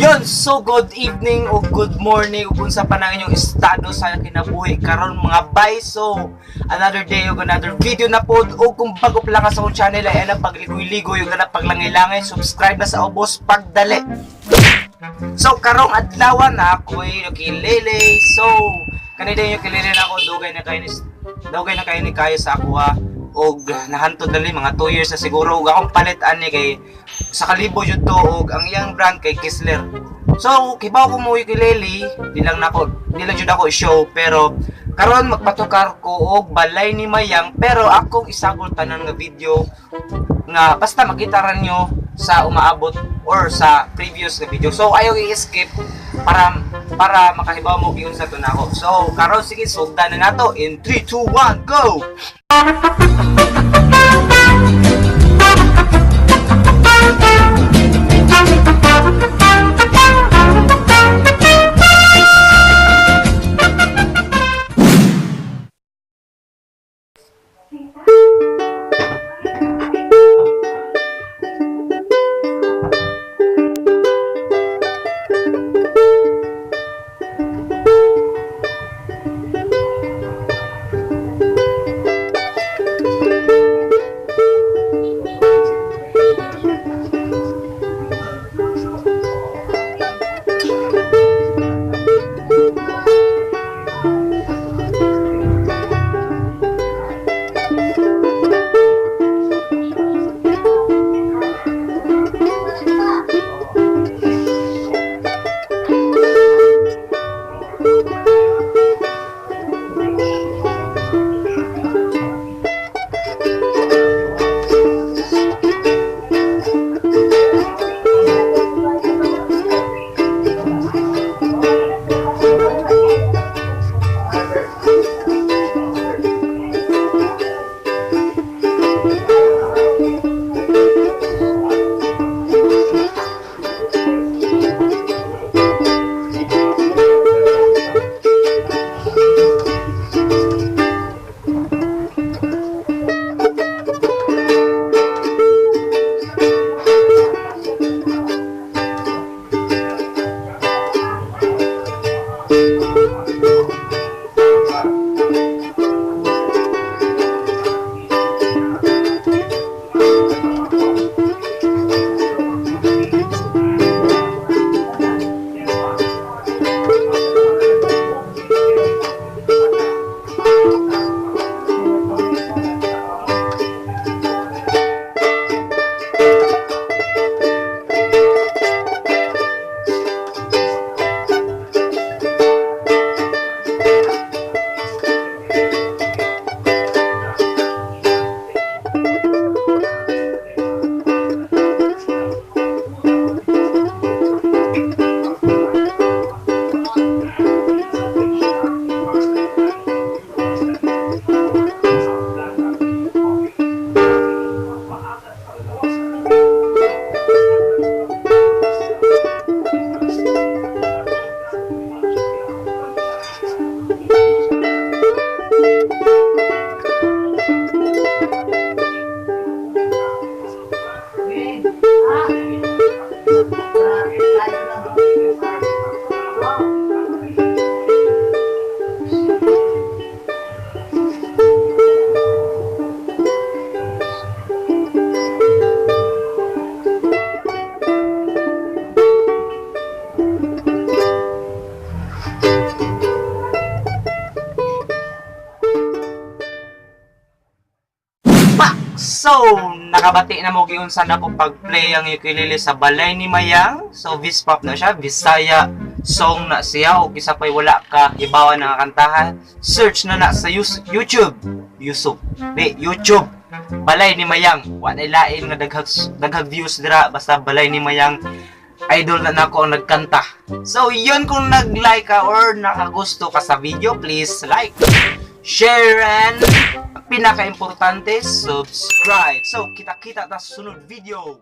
Yun, so good evening o good morning ug unsa pa na inyong estado sa kinabuhi karon mga bay. So another day ug another video na pod, ug kung bago pa lang ka sa akong channel ay ana pagligoy-ligoy ug ana paglangay-langay, subscribe na sa ubos pagdali. So karong adlaw na ako'y nakilele. So kanina yung kilele na ako, dugay na kayo ni kayo sa ako og nahantod dali mga 2 years na siguro, ug akong palitan ni kay sa kalibo jud to, og ang iyang brand kay Kistler. So kibaw ko mo ukulele, di lang jud ako i-show, pero karon magpatukar ko og balay ni Mayang, pero akong isagol tanan nga video nga basta makita ra nyo sa umaabot or sa previous na video. So ayaw i-skip para makahibaw mo giun sa tunako. So karon sige, sugdan na nato in 3 2 1 go. So, nakabati na mo giun sana ko pag-play ang ukulele sa balay ni Mayang. So, Vispop na siya, Bisaya song na siya, o isa pa'y wala ka hibawan ng kantahan. Search na sa YouTube. YouTube. Balay ni Mayang. Wala lain nga daghag views dira, basta balay ni Mayang. Idol na nako ang nagkanta. So, yun, kung nag-like ka or nakagusto ka sa video, please like, share, and pinaka-importante, subscribe. So, kita-kita sa sunod video.